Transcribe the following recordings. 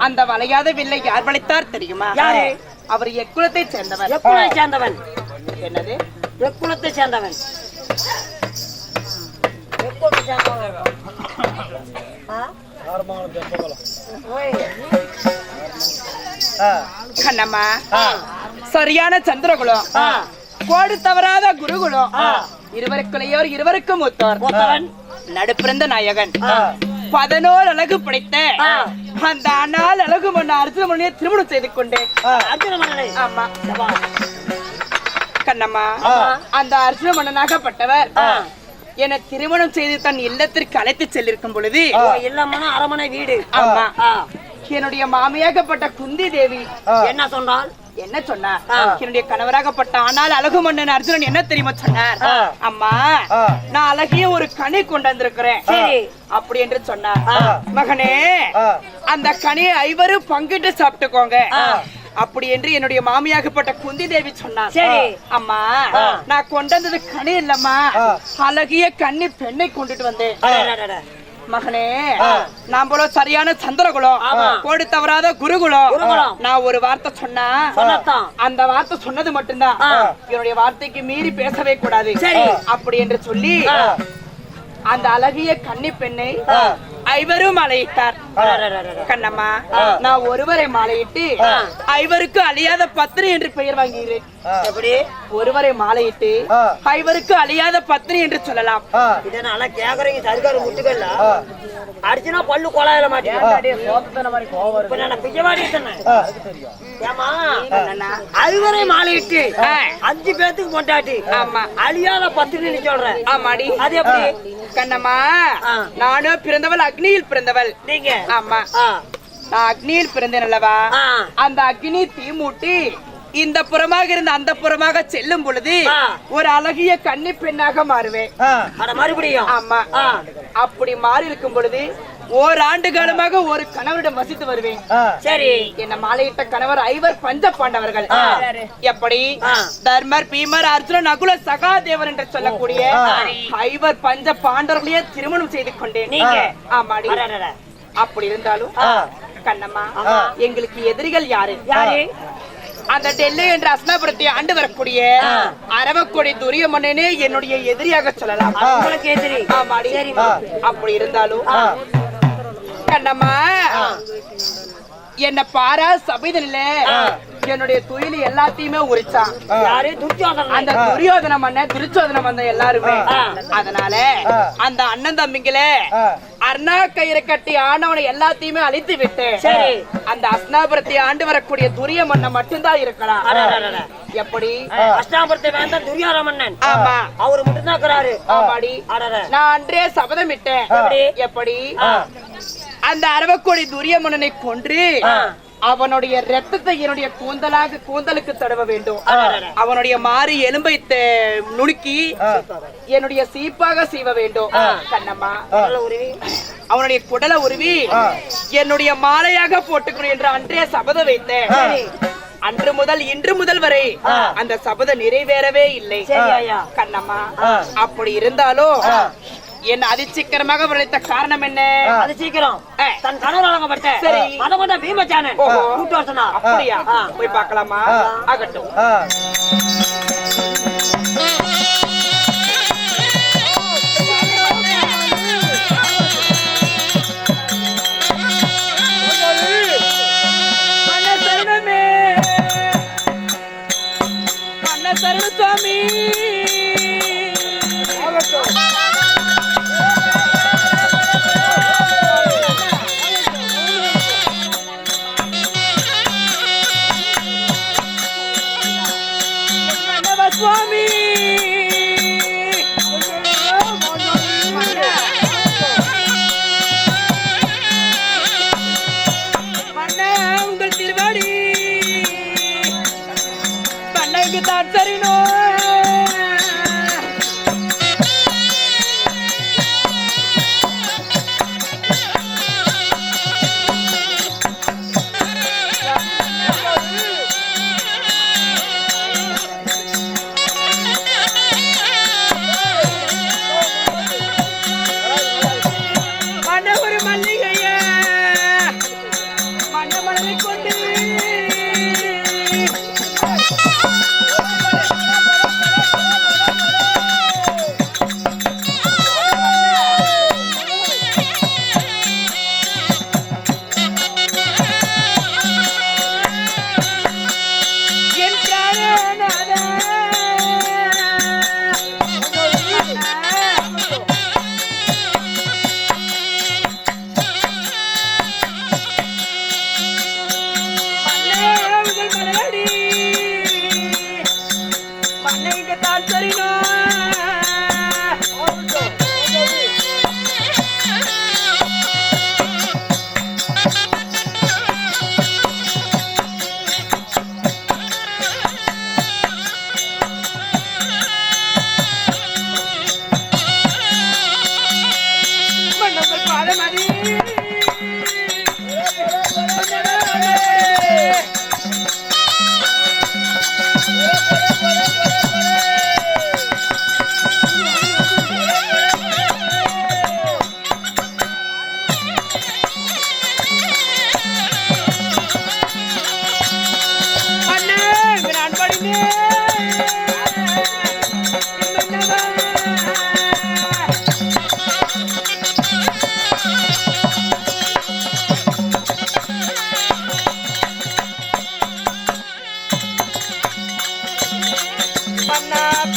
அந்த வளையாத வில்லை யார் வளைத்தார் தெரியுமா? யாரு? அவர் எக்குலத்தை சேர்ந்தவர். எக்குலத்தை சேர்ந்தவன்? என்னது எக்குலத்தை சேர்ந்தவன்? கண்ணம்மா, சரியான சந்திரகுலம், கோடு தவறாத குருகுலம், இருவருக்குள்ளையோர் இருவருக்கும் மூத்தவர், நடுப்பிறந்த நாயகன், 11 அழகு படைத்த அந்த அண்ணால் அழகு மன்ன அர்ஜுனமணியை திருமணம் செய்து கொண்டேன். ஆமா கண்ணம்மா, அந்த அர்ஜுன மன்னனாகப்பட்டவர் என திருமணம் செய்து தன் இல்லத்திற்கு அழைத்து செல்லிருக்கும் பொழுது, இல்லமான அரமனை வீடு. ஆமா, என்னுடைய மாமியாகப்பட்ட குந்தி தேவி என்ன சொன்னாள்? என்ன சொன்னார்? என்னுடைய கணவராகப்பட்ட ஆனால் அழகு மன்னன் அர்ஜுனன் என்ன தெரியுமா சொன்னார்? அம்மா, நான் அழகிய ஒரு கனி கொண்டு வந்திருக்கிறேன் அப்படி என்று சொன்னார். மகனே, அந்த கனியை 5 பங்கிட்டு சாப்பிட்டுக்கோங்க அப்படி என்று என்னுடைய மாமியாகப்பட்ட குந்தி தேவி சொன்னார். அம்மா, நான் கொண்டு வந்தது கனி இல்லம்மா, அழகிய கன்னி பெண்ணை கொண்டுட்டு வந்தேன். மகனே, நாமளோ சரியான சந்திரகுலம், கோடு தவறாத குருகுலம். நான் ஒரு வார்த்தை சொன்னா அந்த வார்த்தை சொன்னது மட்டும்தான், என்னுடைய வார்த்தைக்கு மீறி பேசவே கூடாது அப்படி என்று சொல்லி அந்த அழகிய கன்னி பெண்ணை 5 மாலையிட்டார். கண்ணம்மா, நான் ஒருவரை மாலையிட்டு 5க்கு அழியாத பத்னி என்று பெயர் வாங்குகிறேன். எப்படி? ஒருவரை மாலையிட்டு 5க்கு அழியாத பத்னி என்று சொல்லலாம். இதனால கேக்குறீங்க சர்க்கார் முட்டுக்கல்ல அடிச்சுனா பல்லு கொலாயில மாட்டேன். 5 மாலையிட்டு 5 பேத்துக்கு கொண்டாட்டி அழியாத பத்னி சொல்றேன். ஆமாடி, அது எப்படி? கண்ணம்மா, நானும் பிறந்தவள் அக்னியில் பிறந்தவள். நீங்க? ஆமா, நான் அக்னியில் பிறந்தேன் அல்லவா. அந்த அக்னி தீ மூட்டி இந்த புறமாக இருந்து அந்த புறமாக செல்லும் பொழுது ஒரு அழகிய கன்னி பெண்ணாக மாறுவேன். மறுபடியும்? ஆமா, அப்படி மாறி இருக்கும் பொழுது ஓராண்டு காலமாக ஒரு கணவரிடம் வசித்து வருவேன். சரி. என்ன மாலையிட்ட கணவர் 5 பஞ்ச பாண்டவர்கள். எப்படி? தர்மர், பீமர், அர்ஜுனன், நகுல, சகாதேவர் என்று சொல்லக்கூடிய 5 பஞ்ச பாண்டவர்களையே திருமணம் செய்து கொண்டேன். ஆமாடி. அப்படி இருந்தாலும் கண்ணம்மா, எங்களுக்கு எதிரிகள் யாரு? அந்த டெல்லி என்ற அஸ்னாபுரத்தை ஆண்டு வரக்கூடிய அரவக்கொடி துரிய மன்னனே என்னுடைய எதிரியாக சொல்லலாம். எதிரி? ஆமாடி. அப்படி இருந்தாலும் கண்ணம்மா, என்ன பாரா சபைதல்ல என்னுடைய துயிலி எல்லாத்தையுமே உரிச்சான். அந்த துரியோதன மன்ன துரிச்சோதன மன்ன எல்லாருமே. அதனால அந்த அண்ணன் தம்பிங்களே அர்ணா கயிறை கட்டி ஆனவனை எல்லாத்தையுமே அழித்து விட்டு அந்த அஸ்னாபுரத்தை ஆண்டு வரக்கூடிய துரிய மன்ன மட்டும்தான் இருக்கலாம். எப்படி? அஸ்னாபுரத்தை வேண்டாம் துரியோதன மன்னன். ஆமா, அவரு மட்டும் தான் இருக்கிறாரு. ஆமாடி. நான் அன்றே சபதமிட்டேன். எப்படி? அந்த அரவக்கோடி துரிய மன்னனை கொன்று அவனுடைய ரத்தத்தை என்னுடைய கூந்தலுக்கு தடவ வேண்டும். அவனுடைய மாறி எலும்பை நுணுக்கி என்னுடைய சீப்பாக செய்வ வேண்டும். கண்ணம்மா, அவனுடைய குடலை உருவி என்னுடைய மாலையாக போட்டுக்கணும் என்று அன்றே சபதம் வைத்தேன். அன்று முதல் இன்று முதல் வரை அந்த சபதம் நிறைவேறவே இல்லை. கண்ணம்மா, அப்படி இருந்தாலும் என்ன அதிசீக்கிரமாக விளைத்த காரணம் என்ன? அது சீக்கிரம் தன் கணவர் வழங்கப்பட்ட அதை கொண்ட பீமச்சான கூட்டு வர சொன்னார். அப்படியா? போய் பார்க்கலாமா? ஆகட்டும். சரண சுவாமி சுவாமி மன்ன உங்கள் திருவாடி பண்ணைக்கு தான் சரினோ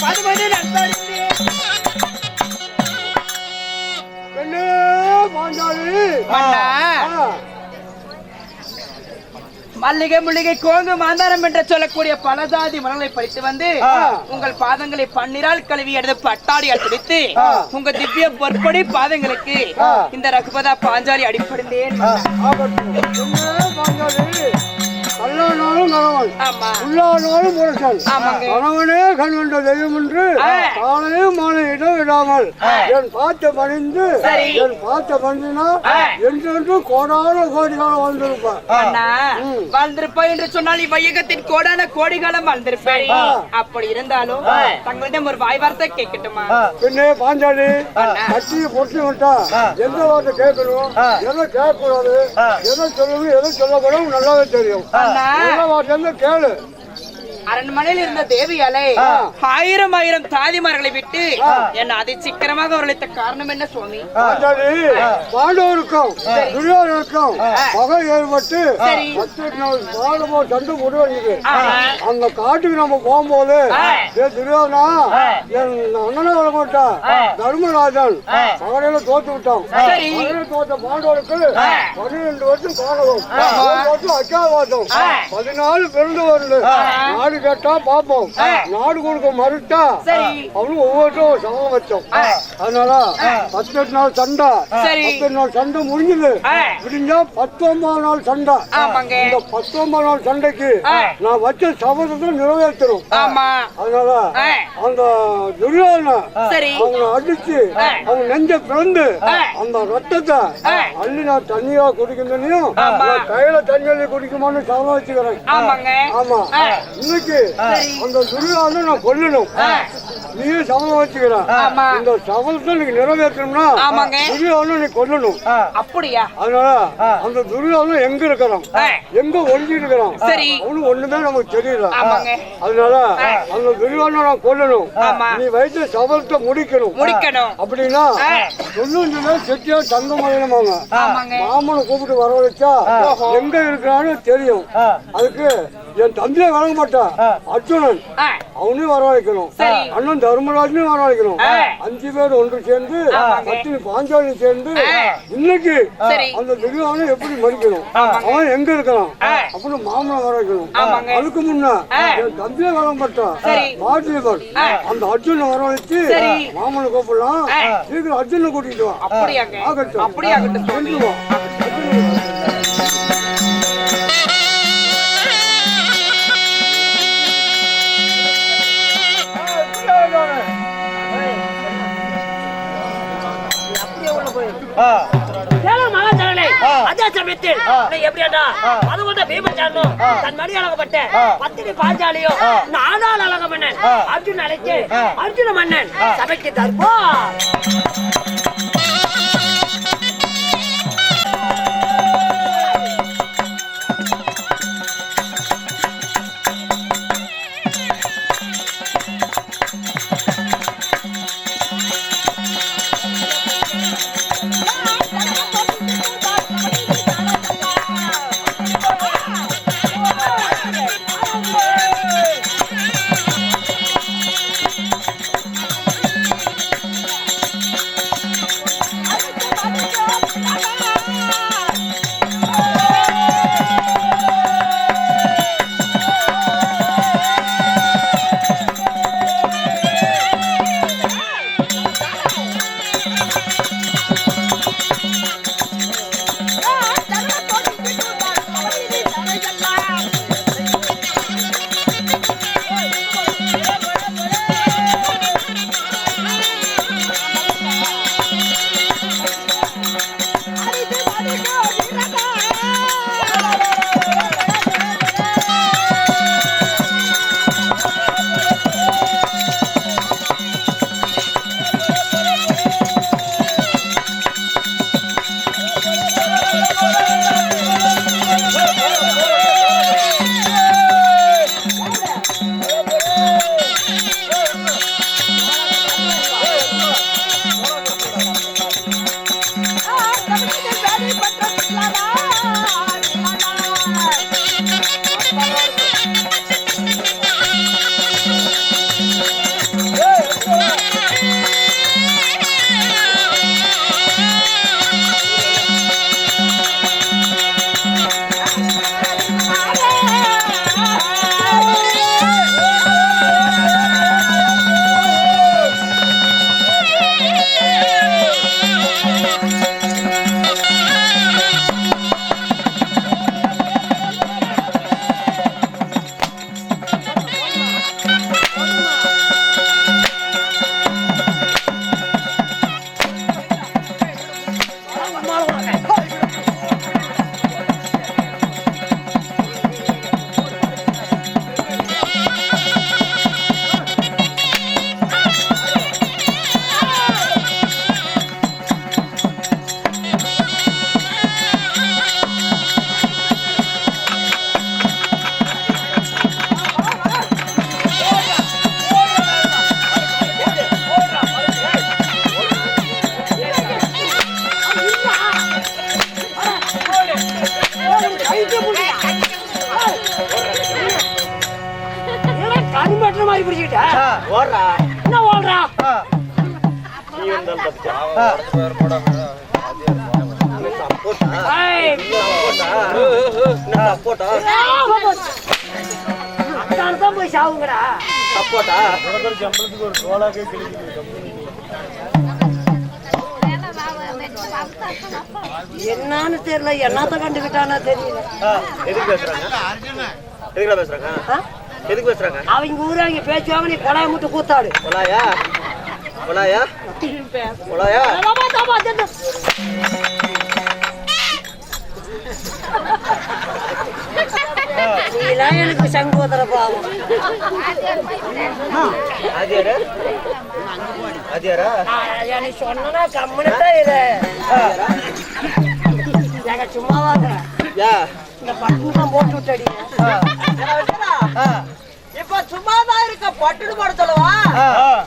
மதுமதி நண்பருந்தே மல்லிகை முள்ளிகை கோங்கு மாந்தாரம் என்று சொல்லக்கூடிய பலஜாதி மலர்களை பறித்து வந்து உங்கள் பாதங்களை பன்னீரால் கழுவி எடுத்து பட்டாடியால் பிடித்து உங்க திவ்ய பொற்படி பாதங்களுக்கு இந்த ரகுபதா பாஞ்சாலி அடிப்படைந்தேன். கல்லானாலும் கணவன், உள்ளானாலும் புருஷன், கணவனே கண் கொண்ட தெய்வம் என்று காலையும் மாலையிடம் விடாமல் என் பார்த்த பணிந்து என் பார்த்த பணினா என்றென்றும் கோடான கோடிகாலம் வாழ்ந்திருப்பான். வாழ்ந்திருப்பாய் என்று சொன்னால் வையகத்தின் கோடான கோடிகாலம் வாழ்ந்திருப்பேன். அப்படி இருந்தாலும் தங்களிடம் ஒரு வாய் வார்த்தை கேட்கட்டுமா? பின்னே பாஞ்சாலி கட்சியை பொறுத்து விட்டா எந்த வார்த்தை கேட்கணும், எதை கேட்கக்கூடாது, எதை சொல்லணும், எதை சொல்லக்கூடாது நல்லாவே தெரியும். கேளு. அரண்மனையில் இருந்த தேவியாலை ஆயிரம் ஆயிரம் தாதிமார்களை விட்டு என்ன அதி சீக்கிரமாக வரலைத்த காரணம் என்ன சுவாமி? பாண்டவருக்கும் துரியோதனுக்கும் பகை ஏற்பட்டு சண்டை முடிவடைஞ்சது. அந்த காட்டுக்கு நம்ம போகும்போது துரியோதனா என் அண்ணனை வர மாட்டான் தர்மராஜன் பகடையில தோத்து விட்டான். தோத்த பாண்டவருக்கு 12 வருஷம் காணவும் அக்காவாசம் 14 பிறந்து வருது. நாடு கேட்டா பாப்போம், நாடு கொடுக்க மறுத்தா அவனும் ஒவ்வொருத்தரும் சமம் வச்சோம். அதனால 18 நாள் சண்டை, 18 நாள் சண்டை முடிஞ்சது. முடிஞ்சா 19 நாள் சண்டை. இந்த 19 நாள் சண்டைக்கு நான் வச்ச சபதத்தை நிறைவேற்றணும். அதனால அந்த துரியோதனை அவனை அடிச்சு அவங்க நெஞ்ச பிறந்து அந்த ரத்தத்தை அள்ளி நான் தண்ணியா குடிக்கணும், கையில தண்ணி அள்ளி குடிக்குமான்னு சபதம் வச்சுக்கிறேன். ஆமா, இன்னைக்கு அந்த துரியோதனை நான் கொல்லணும், நீயே சபதம் வச்சுக்கிறேன். இந்த சபதத்தை நீங்க நிறைவேற்றணும்னா துரியோதனை நீ கொல்லணும். அப்படியா? அதனால அந்த துரியோதனை எங்க இருக்கிறான், எங்க ஒழிஞ்சு இருக்கிறான், அவனு ஒண்ணுதான் நமக்கு தெரியல. அதனால அந்த துரியோதனை நான் கொல்லணும், நீ வைத்த சபதத்தை முடிக்கணும். அப்படின்னா தொண்ணூறு செட்டியா தங்க மலையினமாங்க மாமனை கூப்பிட்டு வர வச்சா எங்க இருக்கிறான்னு தெரியும். அதுக்கு என் தம்பியை வழங்க மாட்டான் அர்ஜுனன், அவனையும் வரவழைக்கணும், அண்ணன் தர்மராஜனையும் வரவழைக்கணும். 5 பேர் ஒன்று சேர்ந்து பத்தினி பாஞ்சாலி சேர்ந்து இன்னைக்கு அந்த துரியோதனை எப்படி மறிக்கணும், அவன் எங்க இருக்கிறான் அப்படின்னு மாமனை வரவைக்கணும். அதுக்கு முன்ன என் தம்பியை வழங்க மாட்டான் மாட்டியவர் அந்த அர்ஜுனை வரவழைச்சு மாமனை கூப்பிடலாம், சீக்கிரம் அர்ஜுனை கூட்டிட்டு வா. ஆகட்டும், கொண்டு வா. அதே சமயத்தில் எப்படியாடா அதுகொண்ட பீமச்சாரனும் தன் மடி அழகப்பட்ட பத்தினி பாஞ்சாலியும் நானால் அழக மன்னன் அர்ஜுன் அழைச்சு அர்ஜுன மன்னன் சபைக்கு தற்போ மாதிரி பிடிச்சிக்கிட்டா ஓடுறா என்ன ஓடுறா நீ இருந்தாலும் தப்பிச்சா சப்போட்டா அதான் போய் சாவுங்கடா சப்போட்டா சம்பளத்துக்கு ஒரு சோளாக்கே கிழிக்குது. என்னன்னு தெரியல என்னத்த கண்டுக்கிட்டானா தெரியல எதுக்கு பேசுறாங்க எதுக்குடா பேசுறாங்க எதுக்கு பேசுறாங்க அவங்க ஊராங்க பேசுவாங்க நீ கொலாய முட்டு கூத்தாடு கொலாயா கொலாயா கொலாயா நீலாம் எனக்கு சங்கோதர பாவம் ஆதியாரா ஆதியாரா நீ சொன்னா கம்முனுதான் இது எங்க சும்மாவாங்க யா இந்த பட்டுதான் போட்டு விட்டடி இப்ப சும்மாதான் இருக்க பட்டுடு போட சொல்லவா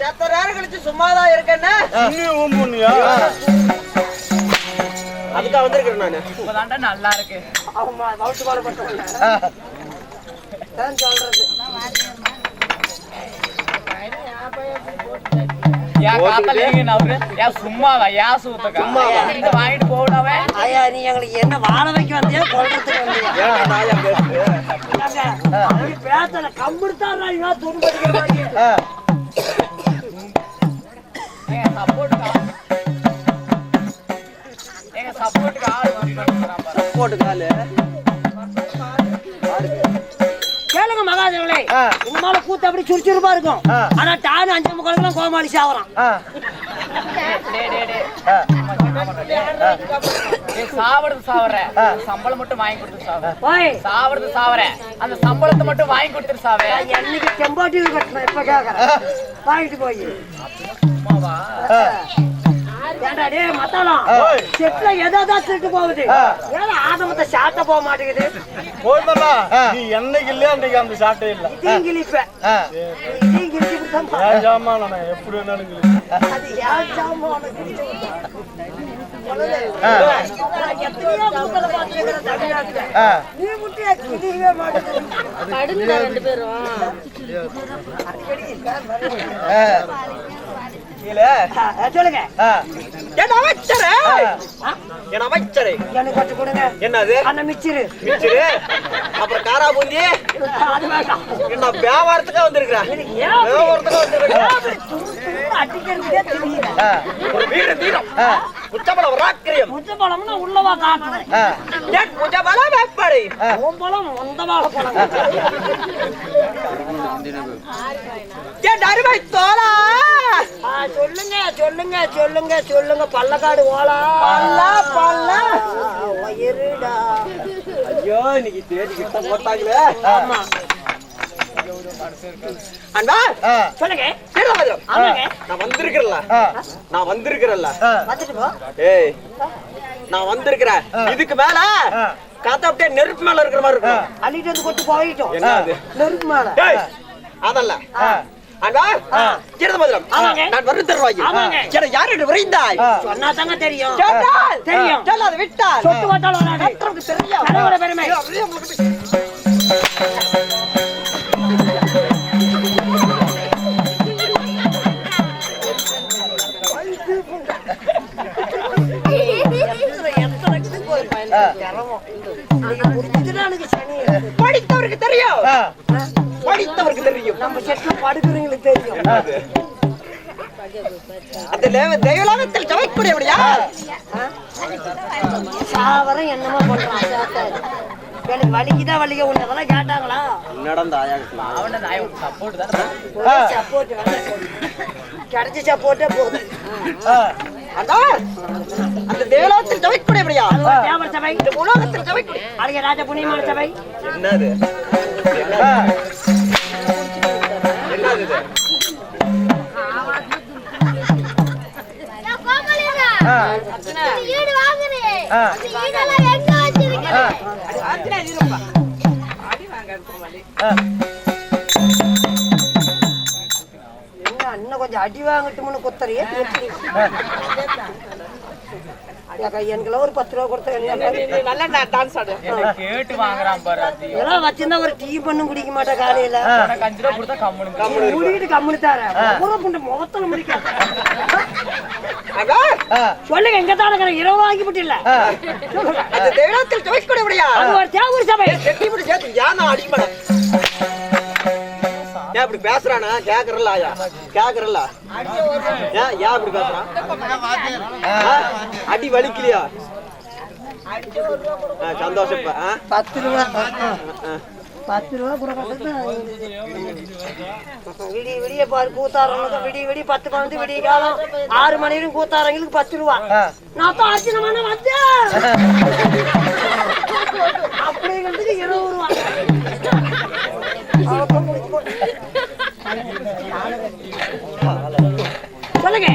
செத்த நேரம் கழிச்சு சும்மாதான் இருக்கேன்னு அதுக்காக வந்திருக்கிறேன் நானு நல்லா இருக்கு அவங்க வவுட்டு பாடுபட்டவங்க சொல்றது ஐயா நீ எங்களுக்கு என்ன வாழ வைக்க வந்தியா கொள்றதுக்கு வந்தியா பேசல கம்புடுத்தாரா துன்படிக்க கேளுங்க மகாதேவளே உங்க மேல கூத்து அப்படி சுறுசுறுப்பா இருக்கும் ஆனா டானு 5 முக்காலுக்கு கோமாளி சாவறான் சாவறது சாவற சம்பளம் மட்டும் வாங்கி கொடுத்து சாவற ஓய் சாவறது சாவற அந்த சம்பளத்தை மட்டும் வாங்கி கொடுத்துரு சாவே என்னைக்கு செம்பாட்டி கட்டணும் இப்ப கேக்குறேன் வாங்கிட்டு போய் ஏண்டா டேய் மத்தாளம் செட்ல ஏதாவது திருட்டு போகுது ஏன் ஆதமத்தை சாட்ட போக மாட்டேங்குது போய்தா நீ என்னைக்கு இல்லையா அன்னைக்கு அந்த சாட்டே இல்ல இதையும் கிழிப்ப இதையும் கிழிச்சு விட்டா ஏன் ஜாமான் நான் எப்படி வேணாலும் கிழிச்சு அது ஏன் ஜாமான் கிழிச்சு விட்டா எத்தனையோ கூட்டல பாத்துக்கிறேன் தமிழ்நாட்டுல நீ முட்டியா கிழியவே மாட்டேங்குது கடுங்க 2 பேரும் சொல்லுங்க என் அமைச்சரே என் அமைச்சரே எனக்கு கொட்டு கொடுங்க என்னது அண்ணன் மிச்சிரு மிச்சரு அப்புறம் காரா பூந்தி அது வேண்டாம் என்ன வியாபாரத்துக்காக வந்திருக்கிறேன் வியாபாரத்துக்காக வந்திருக்கிறேன் அடிக்கிறதுக்கே தெரியல ஒரு வீடு வீரம் குச்சபலம் ராக்கிரியம் முச்சப்பழம்னா உள்ளவா காட்டுறேன் குச்சபலம் வேப்பாடி பழம் அந்த வாழ பழம் என் அருமை தோழா சொல்லுங்க சொல்லுங்க சொல்லுங்க சொல்லுங்க பள்ளக்காடு ஓலா வயிறுடா ஐயோ இன்னைக்கு தேடி கிட்ட போட்டாங்களே ஆமா அண்ணா சொல்லுங்க சீரமதுரம் ஆமாங்க நான் வந்திருக்கிறேன்ல வந்துட்டு போ ஏய் நான் வந்திருக்கிறேன் இதுக்கு மேல காத்த அப்படியே நெருப்பு மேல இருக்கிற மாதிரி இருக்கும் அள்ளிட்டு வந்து கொட்டு போயிட்டோம் என்ன அது நெருப்பு மேல ஏய் அதல்ல அண்ணா சீரமதுரம் ஆமாங்க நான் வந்து தருவாங்க ஆமாங்க என்ன யாரு விரைந்தாய் சொன்னா தாங்க தெரியும் கேட்டால் தெரியும் சொல்லாத விட்டால் சொட்டு வாட்டாலும் வராது மற்றவங்களுக்கு தெரியும் தலைவர பெருமை படித்தவருக்கு தெரியும் படித்தவருக்கு தெரியும் நம்ம செட்ல படுக்கிறவங்களுக்கு தெரியும் அந்த தெய்வலோகத்தில் சமைக்கூடியவடியா சாவரம் என்னமா பண்றான் எனக்கு வலிக்குதா வலிக்க உன்னை அதெல்லாம் கேட்டாங்களா சப்போர்ட் கிடைச்ச சப்போர்ட்டே போதும் அந்த தேவலோகத்தில் சமைக்கூடியவடியா தேவர் சபை இந்த உலகத்தில் சமைக்கூடிய அழகிய ராஜ புனியமான சபை என்னது என்னது இன்னும் கொஞ்சம் அடி வாங்கட்டும்னு கொத்தறியே எனக்குலாம் ஒரு 10 ரூபா கொடுத்த நல்லா டான்ஸ் ஆடு. கேட்டு வாங்குறான் பாரு அது. இதெல்லாம் வச்சிருந்தா ஒரு டீ பண்ணும் குடிக்க மாட்டேன் காலையில. உனக்கு 5 ரூபா கொடுத்தா கம்முனு முடிக்கிட்டு கம்முனு தாரேன். பூரா புண்டை முகத்துல முடிக்காத. அக்கா, சொல்லுங்க எங்க தான் இருக்கிற 20 ரூபா ஆக்கி போட்டு இல்ல. அந்த தேவத்தில் துவைக்க கூட முடியா? அது ஒரு தேவூர் சபை. செட்டி போட்டு சேர்த்து யானை அடிக்கமாட. ஏன் இப்படி பேசுறானா? கேக்குறல்ல ஆயா, கேக்குறல்ல. ஏன் இப்படி பேசுறான்? அடி வலிக்கலையா? சந்தோஷம். 10 ரூபா 10 ரூபா கொடுக்கறது. விடிய விடிய பாரு கூத்தாரங்க விடிய விடிய 10 வந்து விடிய காலம் 6 மணி வரைக்கும் கூத்தாரங்களுக்கு 10 ரூபா. நான் தான் அர்ச்சனை பண்ண வந்தேன். அப்படிங்கிறதுக்கு 20 ரூபா. சொல்லுங்க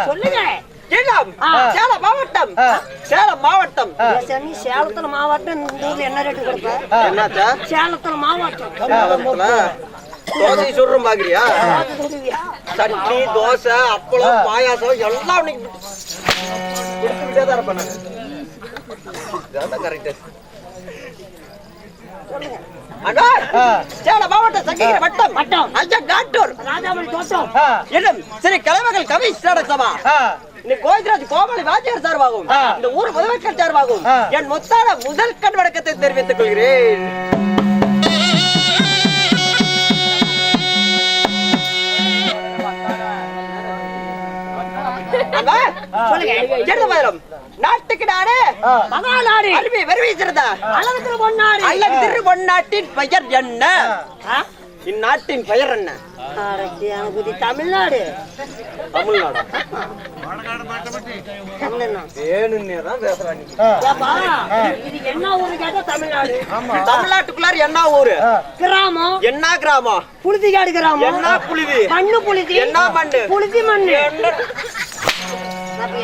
சொல்லுங்க சேலம் மாவட்டம். சேலம் மாவட்டம். சேலத்துல மாவட்டம் இந்த ஊர்ல என்ன ரேட்டு கொடுப்ப? என்னாச்சா? சேலத்துல மாவட்டம். சேலத்துல தோசை சுடுறோம் பாக்குறியா? சட்னி, தோசை, அப்பளம், பாயாசம் எல்லாம் இன்னைக்கு கொடுத்துக்கிட்டே தான் இருப்பேன். கரெக்ட். சேலம் மாவட்டம் சங்ககிரி வட்டம் காட்டூர் ராஜாமணி தோட்டம் என்னும் சிறு கலைமகள் கவி சபா கோவிந்தராஜ் கோபாலி வாத்தியார் சார்பாகும் இந்த ஊர் முதலமைச்சர் சார்பாகும் என் மொத்தான முதல் கண் வணக்கத்தை தெரிவித்துக் கொள்கிறேன். நாட்டுக்கு நாடு மகாநாடு அருமை வருவீச்சிருந்தா அழகு பொன்னாடு அழகு பொன்னாட்டின் பெயர் என்ன? இந்நாட்டின் பெயர் என்ன? தமிழ்நாடு. தமிழ்நாடு என்ன ஊரு கேட்டா தமிழ்நாடு. தமிழ்நாட்டுக்குள்ளார என்ன ஊரு? கிராமம். என்ன கிராமம்? புழுதிகாடு கிராமம். என்ன புழுதி? மண்ணு புழுதி. என்ன மண்ணு? புழுதி மண்ணு.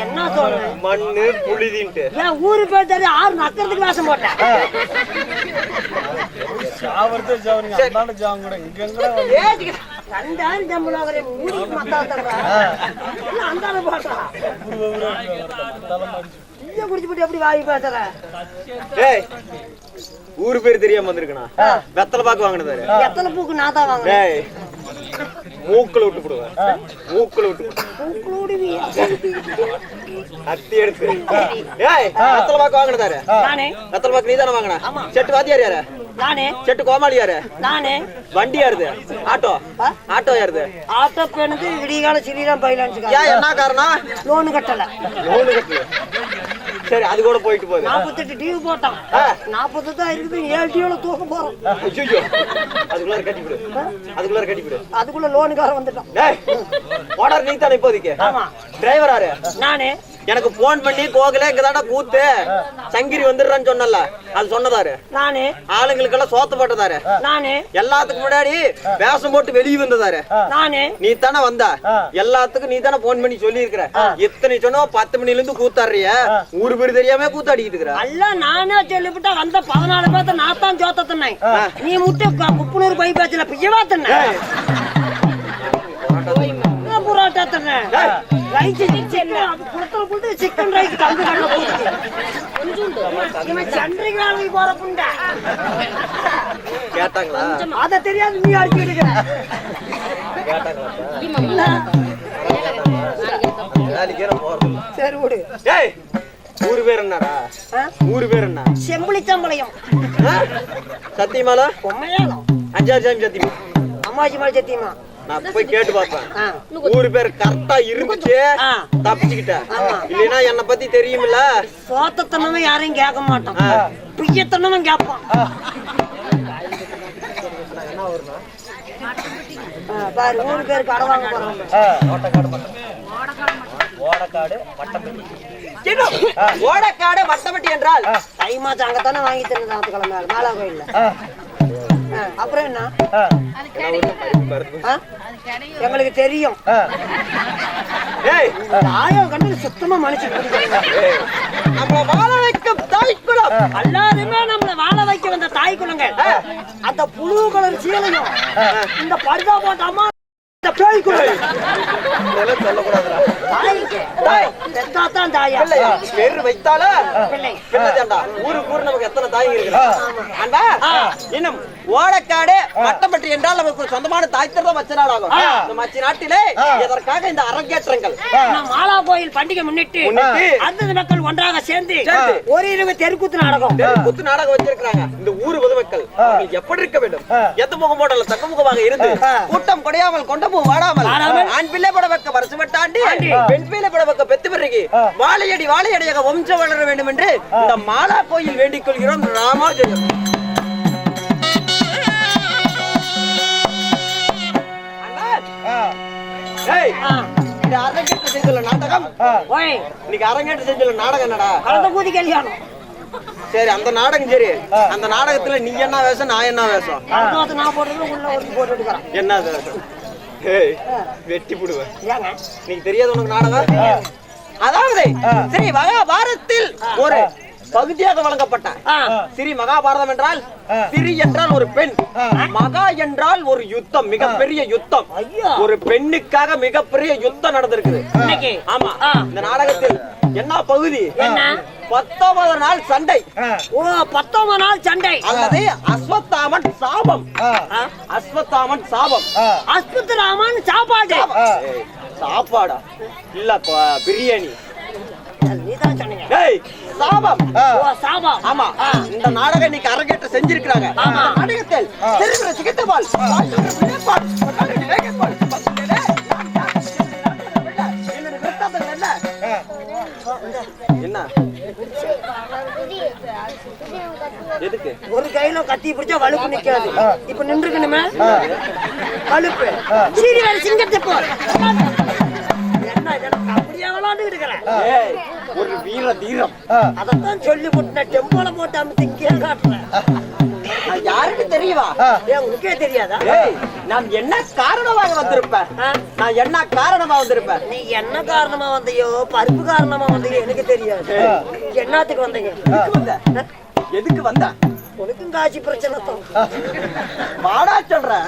என்ன சொல்றேன்? மண்ணு புழுதின்ட்டு ஏன் ஊரு பேர் தெரியும்? 6 நக்கறதுக்கு வாசம் போட்டேன். ஊரு பேர் தெரியாம வந்திருக்கா? வெத்தலை பாக்கு வாங்கினது. எத்தனை பூக்கு நான் தான் வாங்கினேன். மூக்குல விட்டு போடுவேன். மூக்குல விட்டு அத்தி எடுத்து வெத்தலை பாக்கு வாங்கினதாரு. வெத்தலை பாக்கு நீ தானே வாங்கின? செட்டு வாத்தியார் யாரு? நானே. செட்டு கோமாளி யாரு? நானே. வண்டி யாருது? ஆட்டோ. ஆட்டோ யாருது? ஆட்டோ பேனுக்கு விடிகால சிலிதான் பயிலான்னு. என்ன காரணம்? லோனு கட்டல. லோனு கட்டல. சரி, அது கூட போயிட்டு போகுது. 48 டிவி போட்டான். 40 தான் இருக்குது. 7 டிவில தூக்க போறோம். அதுக்குள்ள கட்டிவிடு. அதுக்குள்ள கட்டிவிடு. அதுக்குள்ள லோனுக்கார வந்துட்டான். ஓனர் நீ தானே இப்போதைக்கு? ஆமா. டிரைவர் யாரு? நானே. எனக்கு போன் பண்ணி கோகல இங்கதாடா கூத்து சங்கிரி வந்துடுறான்னு சொன்னல, அது சொன்னதாரு. நானே. ஆளுங்களுக்கு எல்லாம் சோத்து போட்டதாரு. நானே. எல்லாத்துக்கும் முன்னாடி வேஷம் போட்டு வெளியே வந்ததாரு. நானே. நீ தானே வந்த. எல்லாத்துக்கும் நீ தானே போன் பண்ணி சொல்லி இருக்கிற. எத்தனை சொன்னா 10 மணில இருந்து கூத்தாடுறிய? ஊரு பேர் தெரியாம கூத்தாடிக்கிட்டு இருக்கிற. அல்ல நானே சொல்லிவிட்டா வந்த 14 பேர்த்த நான் தான் ஜோத்த தன்னேன். நீ முட்டை குப்புனூர் பை பேச்சல பியவா தன்ன. புரோட்டா தன்ன. ரைஸ் சிக்கன் குளத்துல குளத்து சிக்கன் ரைஸ் தந்து கடல போடுது. இவன் சந்திரகாலி போற புண்டை. கேட்டாங்களா? அத தெரியாது நீ அடிச்சு எடுக்கிற. கேட்டாங்களா? சரி விடு. ஏய், ஊரு பேர் என்னடா? ஊரு பேர் என்ன? செம்புளிச்சம்பளையம். சத்தியமாலா? பொம்மையாலம். அஞ்சாறு சாமி சத்தியமா? அம்மாஜி மலை சத்தியமா? நான் போய் கேட்டு பாப்பேன். ஊரு பேர் கரெக்டா இருந்துச்சு தப்பிச்சுக்கிட்டேன். இல்லைன்னா என்ன பத்தி தெரியுமில்ல. சோத்தத்தனமே யாரையும் கேட்க மாட்டான். பிய்யத்தனமும் கேட்பான். பாரு ஊரு பேர் கடை வாங்க போறாங்க. ஓடக்காடு வட்டப்பட்டி என்றால் தை மாசம் அங்கத்தானே வாங்கி தருது. கிழமை மாலா கோயில்ல. அப்புறம் என்ன? எங்களுக்கு தெரியும். ஆயம் கண்டு சுத்தமா மனுஷன் நம்மள வாழ வைக்கும் தாய்க்குளம். எல்லாருமே நம்மள வாழ வைக்க வந்த தாய் குளங்கள். அந்த புழு கலர் சீலையும் இந்த பரிதா போட்ட அம்மா பேரு வைத்தால ஊருக்கு ஊர் நமக்கு எத்தனை தாய் இருக்கு. இன்னும் ஓடக்காடு மட்டப்பட்டி என்றால் நமக்கு சொந்தமான தாய் திறந்த மச்ச நாடாகும். இந்த மச்ச நாட்டிலே இதற்காக இந்த அரங்கேற்றங்கள் மாலா கோயில் பண்டிகை முன்னிட்டு அந்த மக்கள் ஒன்றாக சேர்ந்து ஒரு இரவு தெருக்கூத்து நாடகம் வச்சிருக்காங்க. இந்த ஊர் பொதுமக்கள் எப்படி இருக்க வேண்டும், எந்த முகமோடல தக்க முகமாக இருந்து கூட்டம் கொடையாமல் கொண்டமும் வாடாமல் ஆண் பிள்ளை பட வைக்க வருஷப்பட்டாண்டி பெண் பிள்ளை பட வைக்க பெத்து பிறகு வாழையடியாக வம்சம் வளர வேண்டும் என்று இந்த மாலா கோயில் வேண்டிக் கொள்கிறோம். ராமாஜயம். அரங்கேற்று செஞ்சுள்ள நாடகம் இன்னைக்கு அரங்கேற்று செஞ்சுள்ள நாடகம் என்னடா? கலந்தகூதி கல்யாணம். சரி, அந்த நாடகம் சரி. அந்த நாடகத்துல நீ என்ன வேஷம், நான் என்ன வேஷம்? நான் போட்டு உள்ள ஒருத்தி போட்டு எடுக்கிறேன். என்ன வேஷம்? வெட்டி போடுவேன். நீங்க தெரியாது உனக்கு நாடகம்? அதாவது ஸ்ரீ மகாபாரதத்தில் ஒரு பகுதியாக வழங்கப்பட்ட ஸ்ரீ மகாபாரதம் என்றால் ஸ்ரீ என்றால் ஒரு பெண், மகா என்றால் ஒரு யுத்தம், மிகப்பெரிய யுத்தம். ஒரு பெண்ணுக்காக மிகப்பெரிய யுத்தம் நடந்திருக்குது. ஆமா, இந்த நாடகத்தில் என்ன பகுதி? 19 நாள் சண்டை. 19 நாள் சண்டை அல்லது அஸ்வத்தாமன் சாபம். அஸ்வத்தாமன் சாபம். அஸ்வத்தாமன் சாப்பாடு. சாப்பாடா இல்ல, பிரியாணி. நீதான் சொன்னீங்க. சாபம். சாபம். ஆமா, இந்த நாடகம் இன்னைக்கு அரங்கேற்ற செஞ்சிருக்காங்க. நாடகத்தில் தெரிகிற சிகிச்சைபால் என்ன எதுக்கு? ஒரு கையில கத்தி பிடிச்சா வலுப்பு நிக்காது. இப்ப நின்றுக்கணுமே வலுப்பு. சீரி வேற சிங்கத்தை போல். என்ன இதெல்லாம் அப்படியே விளையாண்டுக்கிட்டு இருக்கிறேன். ஒரு வீர தீரம். அதைத்தான் சொல்லி போட்டு டெம்போல போட்டு அமுத்தி இங்கே காட்டுறேன். யாருக்கு தெரியுமா? உங்களுக்கே தெரியாதா? நான் என்ன காரணமாக வந்திருப்பேன்? நான் என்ன காரணமா வந்திருப்பேன்? நீ என்ன காரணமா வந்தையோ, பருப்பு காரணமா வந்தையோ எனக்கு தெரியாது. என்னத்துக்கு வந்தீங்க? எதுக்கு வந்த? உனக்கும் காட்சி பிரச்சனை தான். வாடா சொல்ற.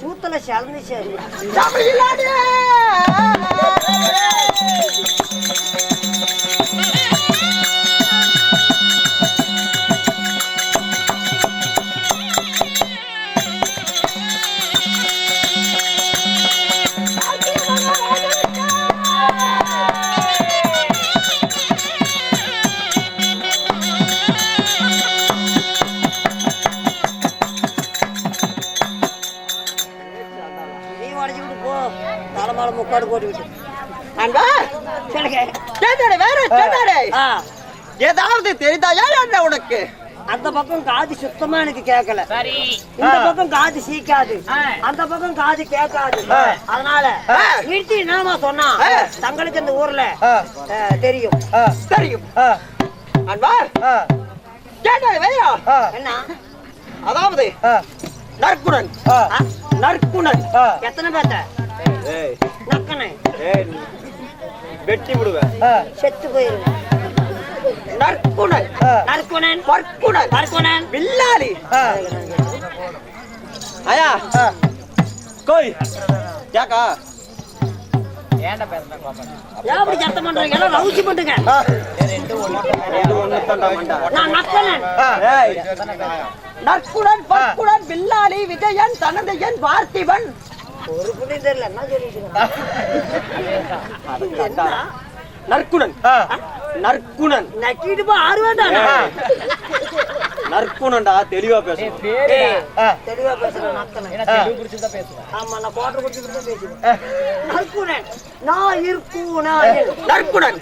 சூத்தல சலந்து சரி சாப்பாடு போட்டுக்கிட்டு அன்பா சொல்லுங்க. கேட்டாடே வேற கேட்டாடே ஆ, ஏதாவது தெரிந்தாயா என்ன உனக்கு? அந்த பக்கம் காது சுத்தமா எனக்கு கேட்கல. சரி இந்த பக்கம் காது சீக்காது, அந்த பக்கம் காது கேட்காது. அதனால நிறுத்தி நாம சொன்னா தங்களுக்கு இந்த ஊர்ல தெரியும். தெரியும் அன்பா கேட்டாடே வேற என்ன அதாவது நற்குணன் நற்குணன் எத்தனை பேர்த்த ஏய் நக்கனை ஏய் வெட்டி விடுவேன் செத்து போயிருவேன். நற்குணன் நற்குணன் பற்குணன் பற்குணன் வில்லாளி ஆயா கோய் கேக்கா ஏன்டா பேசுறேன் பாப்பா ஏன் அப்படி சத்தம் பண்றீங்க? எல்லாம் ரவுசி பண்ணுங்க. நான் நக்கனன். ஏய் நற்குணன் பற்குணன் வில்லாளி விஜயன் தனதையன் பார்த்திபன் ஒரு புள்ளி தெரியல என்ன சொல்லிட்டு நற்குணன் நற்குணன் நக்கிட்டு போ ஆறு வேண்டாம். நற்குணன்டா தெளிவா பேசணும் பேரு தெளிவா பேசுறேன் நக்கனன். என்ன தெளிவு புடிச்சதா பேசுவேன் ஆமா நான் பாட்டு குடிச்சுட்டு தான் பேசுவேன். நற்குணன் நான் இருக்குனாயன். நற்குணன்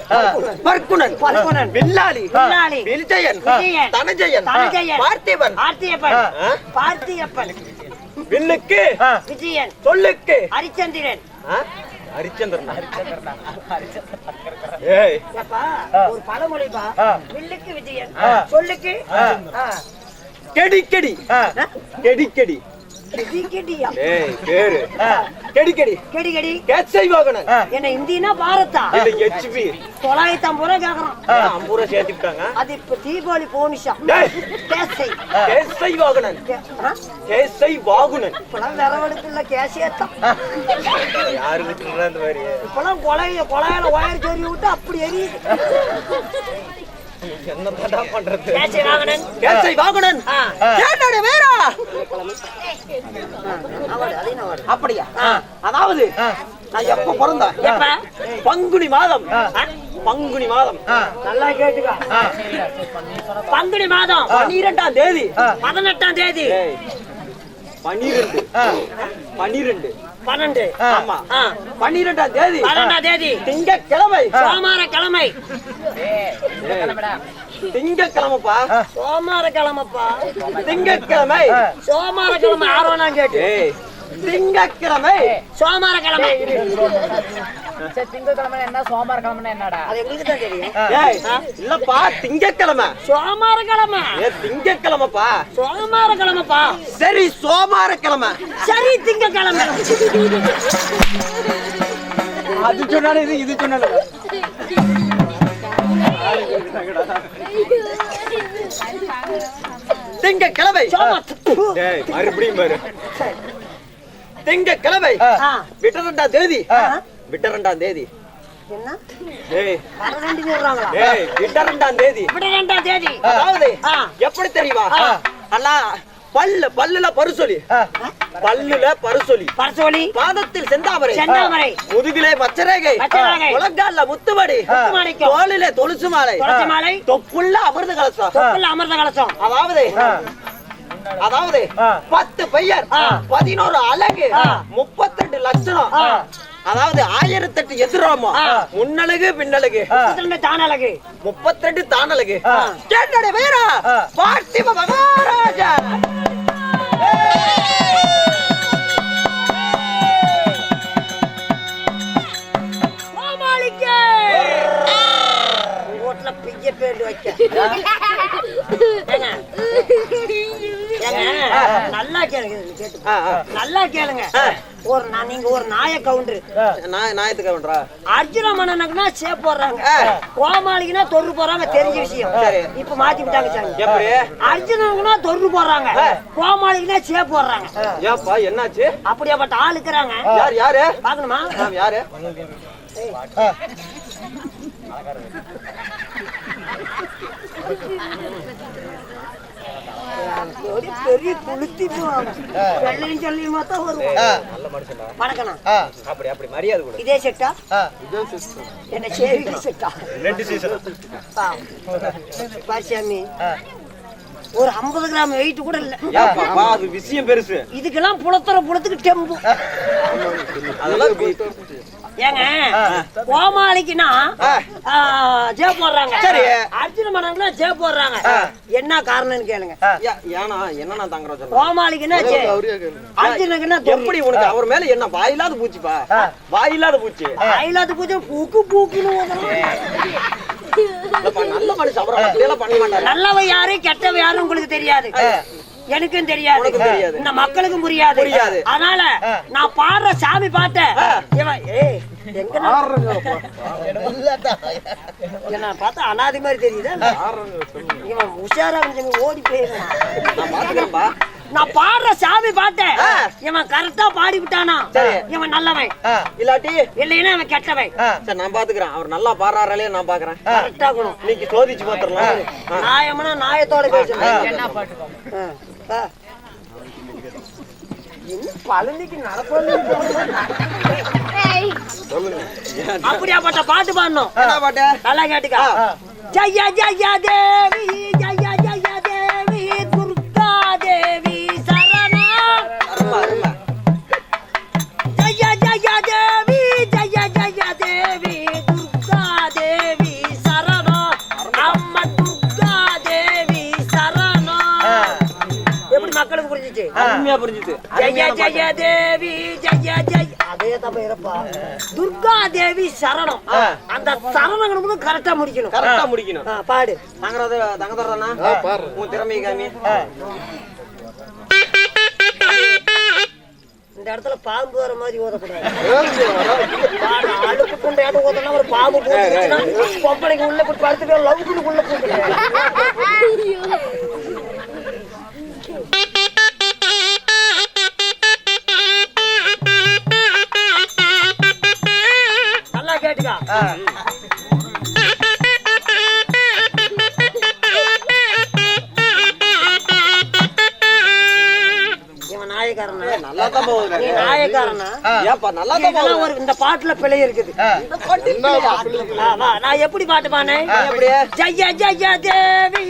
பற்குணன் பற்குணன் வில்லாளி வில்லாளி விஜயன் விஜயன் தனஜயன் தனஜயன் பார்த்திபன் பார்த்தியப்பன் பார்த்தியப்பன் வில்லுக்கு விஜயன் சொல்லுக்கு ஹரிச்சந்திரன். ஹரிச்சந்திரன் ஏய் ஏப்பா ஒரு பழமொழிப்பா. வில்லுக்கு விஜயன் சொல்லுக்கு கெடி கெடி கெடி கெடி கெடி கெடியா ஏய் பேரு கெடி கெடி கெடி கெடி கேட்சை வாகனன் என்ன இந்தியனா பாரதா இல்ல ஹெச்பி 950 ரூபாய் கேக்குறான். 50 ரூபாய் சேர்த்துட்டாங்க அது இப்ப தீபாவளி போனிஷா டேய். கேசை கேசை வாகனன் கேசை வாகுனன் இப்பெல்லாம் விரவெடுத்துல கேசேத்தான். யாரு விட்டுறா இந்த மாதிரி இப்பெல்லாம் கொலையில ஒயர் சொல்லி விட்டு அப்படி எரியுது. என்னடா பண்றது கேசை வாகனன் கேசை வாகுனன் கேட்டாடே வேறா அவடு அதையும் அவடு அப்படியா அதாவது நான் எப்ப பிறந்தேன் எப்ப பங்குனி மாதம் பங்குனி மாதம் நல்லா கேட்டுக்க. பங்குனி மாதம் 12ஆம் தேதி 18ஆம் தேதி 12 12 ஆமா 12ஆம் தேதி 12ஆம் தேதி திங்கட்கிழமை சோமார கிழமை. திங்கட்கிழமைப்பா சோமார கிழமைப்பா திங்கட்கிழமை சோமார கிழமை ஆர்வம் கேட்டு ஏய் திங்கட்கிழமை சோமார கிழமை சரி திங்கக்கிழமை என்ன சோமவார கிழமை என்னடா அது எங்களுக்கு தான் தெரியும். ஏய் இல்லப்பா திங்கட்கிழமை சோமார கிழமை திங்கட்கிழமைப்பா சோமார கிழமைப்பா. சரி சோமார கிழமை சரி திங்கக்கிழமை. அது சொன்னாலே இது சொன்னால திங்கட்கிழமை டேய் மறுபடியும் பாரு திங்கட்கிழமை விட்டரண்டாம் தேதி விட்டரண்டாம் தேதி என்ன டேய் 12 சொல்றாங்களா? டேய் விட்டரண்டாம் தேதி 12ஆம் தேதி அதாவது எப்படி தெரியுமா அண்ணா பல்லுல பருசொலி பல்லுல பருசொலி பரசோலி பாதத்தில் செந்தாமரை செந்தாமரை முதுகிலே பச்சரேகை பச்சரேகை உலகால முத்துமடி முத்துமணிக்கம் தோளிலே தொலுசு மாலை துளசி மாலை தொப்புள்ள அமிர்த கலசம் தொப்புல அமிர்த கலசம். அதாவது 10 பெயர் 11 அழகு 32 லட்சணம் அதாவது 1008 எதிராமா முன்னழகு பின்னழகு 32 தானழகு 32 தானழகு கேட்டடே வேறா பார்த்திப மகாராஜா கோமாளிக்கே ஓட்ல பிய்ய பேர் வைக்க. நல்லா கேளுங்க கேட்டு நல்லா கேளுங்க. நீங்க ஒரு நாய கவுண்டர் நாயத்துக்கு வேண்டா அர்ஜுன மன்னனுக்குன்னா சேப் போடுறாங்க, கோமாளிக்குன்னா தொரு போறாங்க. தெரிஞ்ச விஷயம் இப்ப மாத்தி விட்டாங்க சாமி. எப்படி அர்ஜுனனுக்குன்னா தொரு போடுறாங்க, கோமாளிக்குன்னா சேப் போடுறாங்க. ஏப்பா என்னாச்சு அப்படியாப்பட்ட ஆள் இருக்கிறாங்க. யாரு பாக்கணுமா? யாரு பெரிய குளுத்தி வெள்ளையும் சொல்லியுமா தான் வருவோம். நல்ல மனுஷன்டா வணக்கண்ணா. அப்படி மரியாதை கொடு இதே செட்டா என்ன சேவிங்க செட்டா? ரெண்டு சீசன் பாசியாமி ஒரு 50 கிராம் வெயிட் கூட இல்ல. ஏப்பா அது விஷயம் பெருசு. இதுக்கெல்லாம் புலத்துக்கு டெம்பு. அதெல்லாம் ஏங்க கோமாளிக்குன்னா ஜே போடுறாங்க. சரி. அர்ஜுன மன்னனுக்கு ஜே போடுறாங்க. என்ன காரணம்னு கேளுங்க. ஏனா என்ன தாங்கற சொல்ற? கோமாளிக்குன்னா ஜே, அர்ஜுனுக்குன்னா எப்படி உனக்கு அவர் மேல என்ன வாயில்லாத பூச்சிப்பா? வாயில்லாத பூச்சி. வாயில்லாத பூச்சி பூக்குன்னு ஓதுறான். நல்ல மனுஷன் அவரை அப்படியெல்லாம் பண்ண மாட்டாரு. நல்லவ யாரு கெட்டவ யாரு உங்களுக்கு தெரியாது, எனக்கும் தெரியாது, இந்த மக்களுக்கும் புரியாது. அதனால நான் பாடுற சாமி பார்த்தேன் என்ன பார்த்தா அனாதி மாதிரி தெரியுது. இவன் உஷாரா ஓடி போயிருக்கான். நான் பாடுற சாமி பார்த்தேன், இவன் கரெக்டா பாடி விட்டானா இவன் நல்லவன், இல்லாட்டி இல்லைன்னா அவன் கெட்டவன். சரி நான் பாத்துக்கிறேன். அவர் நல்லா பாடுறாரே நான் பாக்குறேன். கரெக்டா இருக்கணும். இன்னைக்கு சோதிச்சு பாத்துறலாம். நியாயம்னா நியாயத்தோட பேசணும். என்ன பாட்டு பழனிக்கு நடப்பது அப்படியாப்பட்ட பாட்டு பாடணும். நல்லா கேட்டுக்கா. ஜெய ஜெய தேவி ஜெய ஜெய தேவி துர்கா தேவி சரணம். ஜெய ஜெய தேவி ஜெய ஜெய தேவி துர்கா தேவி சரணம். அம்மா துர்கா தேவி சரணம். எப்படி மக்களுக்கு புரிஞ்சிச்சு? அருமையா புரிஞ்சுது. ஜெய ஜெய தேவி ஜெய ஜெய அதே தப்பா துர்கா தேவி சரணம். அந்த சரணங்களும் கரெக்டா முடிக்கணும். கரெக்டா முடிக்கணும். பாடு. தங்கதரனா உன் திறமையை காமி. இந்த இடத்துல பாம்பு வர மாதிரி ஓதக்கூடாது. அடுப்பு கொண்டு ஏட்ட ஓதனா ஒரு பாம்பு போட்டுச்சுன்னா பொம்பளைக்கு உள்ள போட்டு படுத்துட்டு லவ்க்குள்ள போட்டு நல்லா கேட்டுக்கா. இவன் நாயக்காரனா? நல்லா தான் போகுது. நீ நாயக்காரனா? ஏப்பா நல்லா தான் போகுது. ஒரு இந்த பாட்டுல பிழை இருக்குது. நான் எப்படி பாட்டு பானேன்? அப்படியே ஜெய ஜெய தேவி